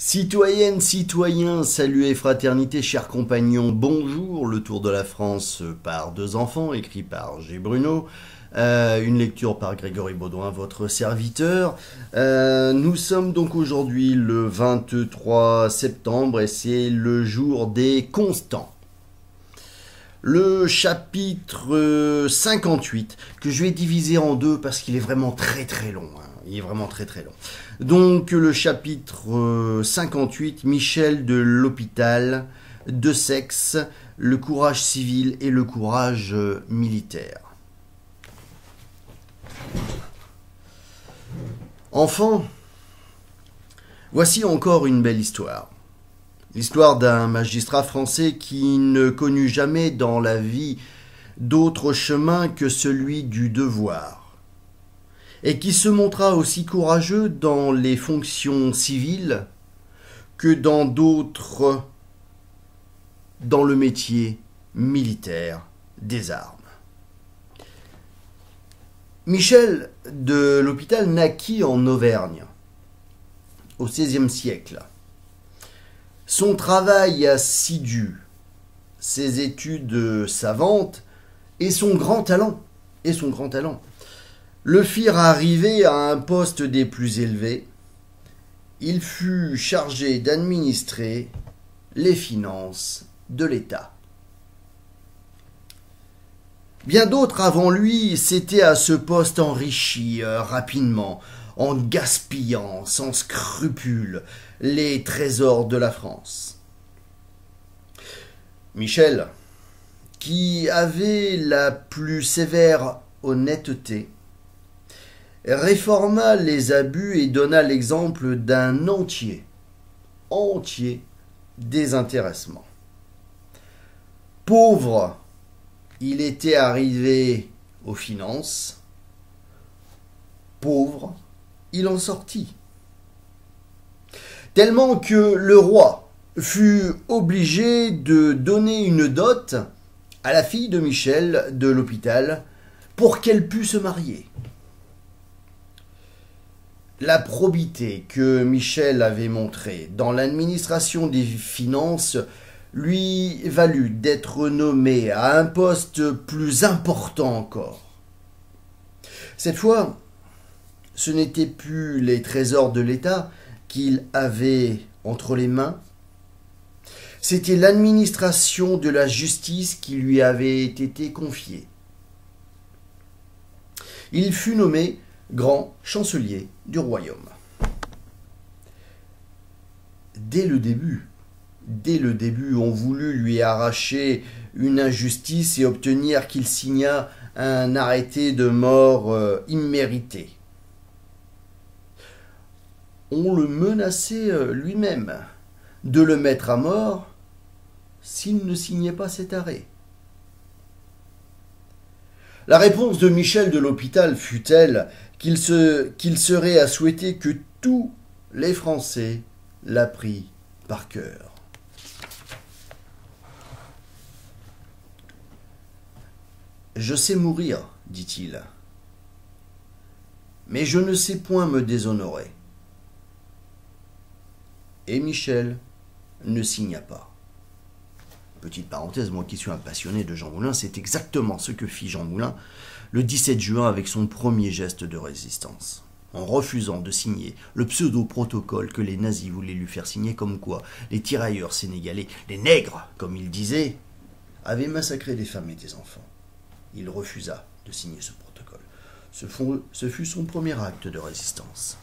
Citoyennes, citoyens, salut et fraternité, chers compagnons, bonjour, le Tour de la France par deux enfants, écrit par G. Bruno, une lecture par Grégory Baudouin, votre serviteur. Nous sommes donc aujourd'hui le 23 septembre et c'est le jour des constants. Le chapitre 58, que je vais diviser en deux parce qu'il est vraiment très très long. Il est vraiment très très long. Donc le chapitre 58, Michel de l'Hôpital, deux sexes, le courage civil et le courage militaire. Enfants, voici encore une belle histoire. L'histoire d'un magistrat français qui ne connut jamais dans la vie d'autre chemin que celui du devoir, et qui se montra aussi courageux dans les fonctions civiles que dans d'autres, dans le métier militaire des armes. Michel de l'Hôpital naquit en Auvergne, au XVIe siècle. Son travail assidu, ses études savantes et son grand talent, le firent arriver à un poste des plus élevés. Il fut chargé d'administrer les finances de l'État. Bien d'autres avant lui s'étaient à ce poste enrichis rapidement, en gaspillant sans scrupule les trésors de la France. Michel, qui avait la plus sévère honnêteté, réforma les abus et donna l'exemple d'un entier désintéressement. Pauvre, il était arrivé aux finances. Pauvre, il en sortit. Tellement que le roi fut obligé de donner une dot à la fille de Michel de l'Hôpital pour qu'elle pût se marier. La probité que Michel avait montrée dans l'administration des finances lui valut d'être nommé à un poste plus important encore. Cette fois, ce n'étaient plus les trésors de l'État qu'il avait entre les mains, c'était l'administration de la justice qui lui avait été confiée. Il fut nommé grand chancelier du royaume. Dès le début, on voulut lui arracher une injustice et obtenir qu'il signât un arrêté de mort immérité. On le menaçait lui-même de le mettre à mort s'il ne signait pas cet arrêt. La réponse de Michel de l'Hôpital fut telle qu'il serait à souhaiter que tous les Français l'apprissent par cœur. « Je sais mourir, dit-il, mais je ne sais point me déshonorer. » Et Michel ne signa pas. Petite parenthèse, moi qui suis un passionné de Jean Moulin, c'est exactement ce que fit Jean Moulin le 17 juin avec son premier geste de résistance, en refusant de signer le pseudo-protocole que les nazis voulaient lui faire signer, comme quoi les tirailleurs sénégalais, les nègres, comme il disait, avaient massacré des femmes et des enfants. Il refusa de signer ce protocole. Ce fut son premier acte de résistance.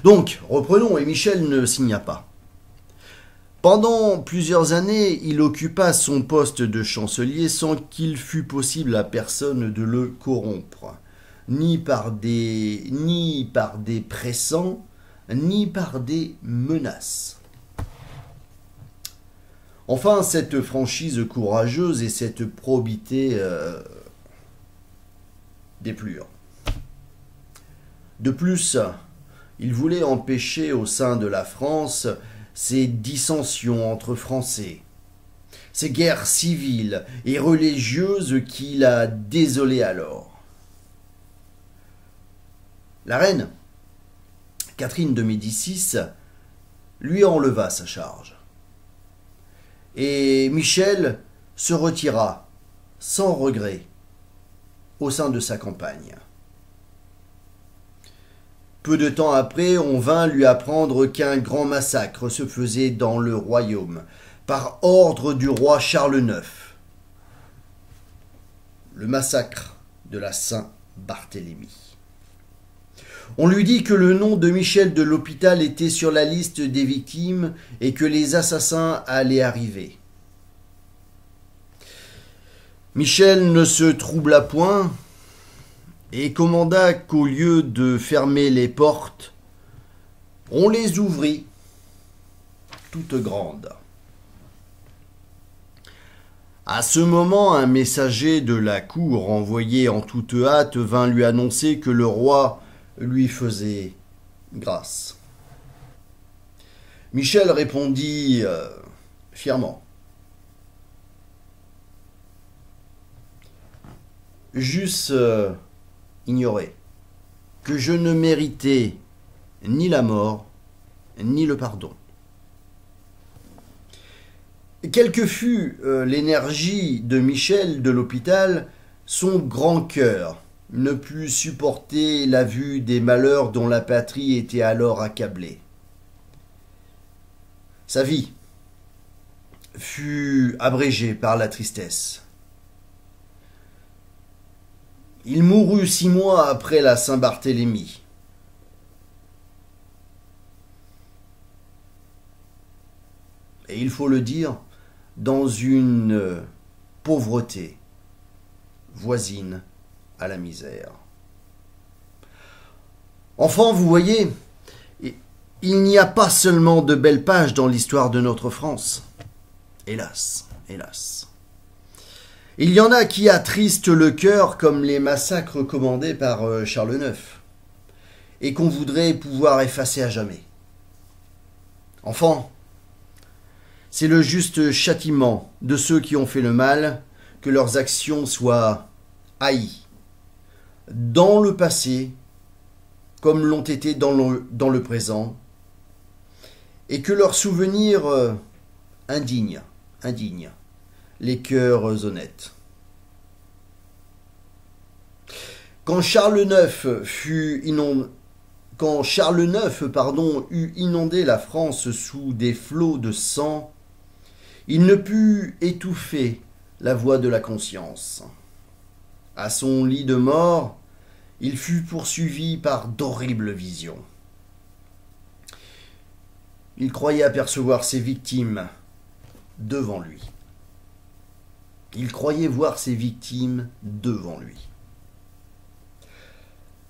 Donc, reprenons, et Michel ne signa pas. Pendant plusieurs années, il occupa son poste de chancelier sans qu'il fût possible à personne de le corrompre, ni par des pressants, ni par des menaces. Enfin, cette franchise courageuse et cette probité déplurent. De plus, il voulait empêcher au sein de la France ces dissensions entre Français, ces guerres civiles et religieuses qui la désolaient alors. La reine Catherine de Médicis lui enleva sa charge. Et Michel se retira, sans regret, au sein de sa campagne. Peu de temps après, on vint lui apprendre qu'un grand massacre se faisait dans le royaume, par ordre du roi Charles IX. Le massacre de la Saint-Barthélemy. On lui dit que le nom de Michel de l'Hôpital était sur la liste des victimes et que les assassins allaient arriver. Michel ne se troubla point et commanda qu'au lieu de fermer les portes, on les ouvrit toutes grandes. À ce moment, un messager de la cour envoyé en toute hâte vint lui annoncer que le roi lui faisait grâce. Michel répondit fièrement. J'eusse ignoré que je ne méritais ni la mort, ni le pardon. Quelle que fût l'énergie de Michel de l'Hôpital, son grand cœur ne put supporter la vue des malheurs dont la patrie était alors accablée. Sa vie fut abrégée par la tristesse. Il mourut 6 mois après la Saint-Barthélemy. Et il faut le dire, dans une pauvreté voisine à la misère. Enfant, vous voyez, il n'y a pas seulement de belles pages dans l'histoire de notre France. Hélas, hélas. Il y en a qui attristent le cœur comme les massacres commandés par Charles IX et qu'on voudrait pouvoir effacer à jamais. Enfant, c'est le juste châtiment de ceux qui ont fait le mal que leurs actions soient haïes dans le passé comme l'ont été dans le présent et que leurs souvenirs indignent les cœurs honnêtes. Quand Charles IX eut inondé la France sous des flots de sang, il ne put étouffer la voix de la conscience. À son lit de mort, il fut poursuivi par d'horribles visions. Il croyait apercevoir ses victimes devant lui. Il croyait voir ses victimes devant lui.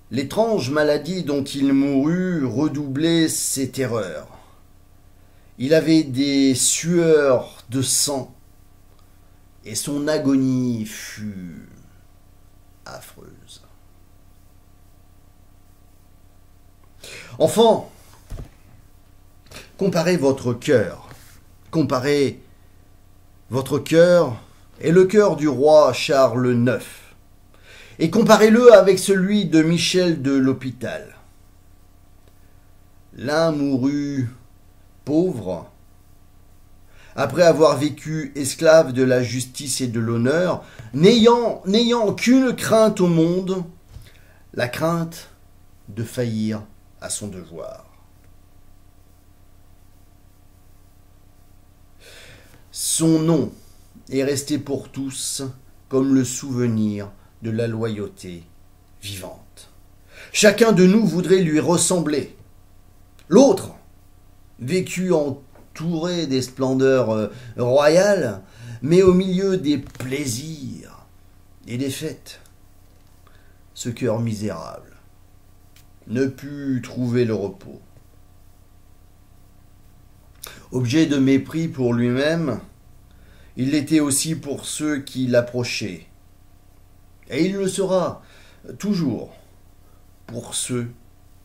L'étrange maladie dont il mourut redoublait ses terreurs. Il avait des sueurs de sang et son agonie fut affreuse. Enfant, comparez votre cœur et le cœur du roi Charles IX, et comparez-le avec celui de Michel de l'Hôpital. L'un mourut pauvre, après avoir vécu esclave de la justice et de l'honneur, n'ayant qu'une crainte au monde, la crainte de faillir à son devoir. Son nom est resté pour tous comme le souvenir de la loyauté vivante. Chacun de nous voudrait lui ressembler. L'autre, vécu entouré des splendeurs royales, mais au milieu des plaisirs et des fêtes. Ce cœur misérable ne put trouver le repos. Objet de mépris pour lui-même, il l'était aussi pour ceux qui l'approchaient. Et il le sera toujours pour ceux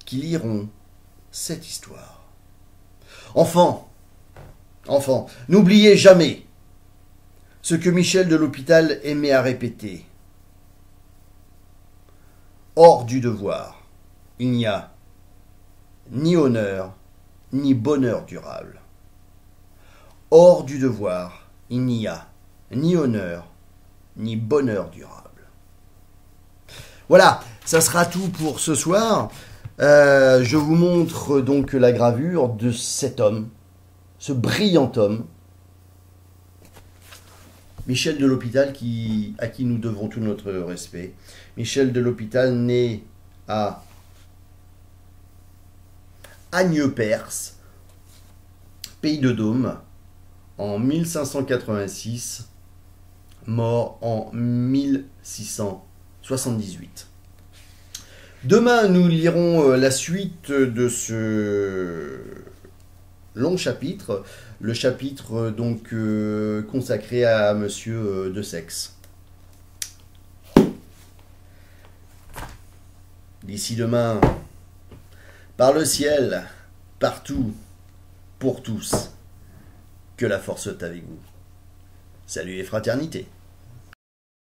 qui liront cette histoire. Enfants, n'oubliez jamais ce que Michel de l'Hôpital aimait à répéter. Hors du devoir, il n'y a ni honneur, ni bonheur durable. Hors du devoir, il n'y a ni honneur, ni bonheur durable. Voilà, ça sera tout pour ce soir. Je vous montre donc la gravure de cet homme, ce brillant homme, Michel de l'Hôpital, à qui nous devons tout notre respect. Michel de l'Hôpital, né à Agneperse, pays de Dôme, en 1586, mort en 1678. Demain, nous lirons la suite de ce long chapitre, le chapitre donc consacré à Monsieur de Sexe. D'ici demain, par le ciel, partout, pour tous, que la force soit avec vous. Salut et fraternité.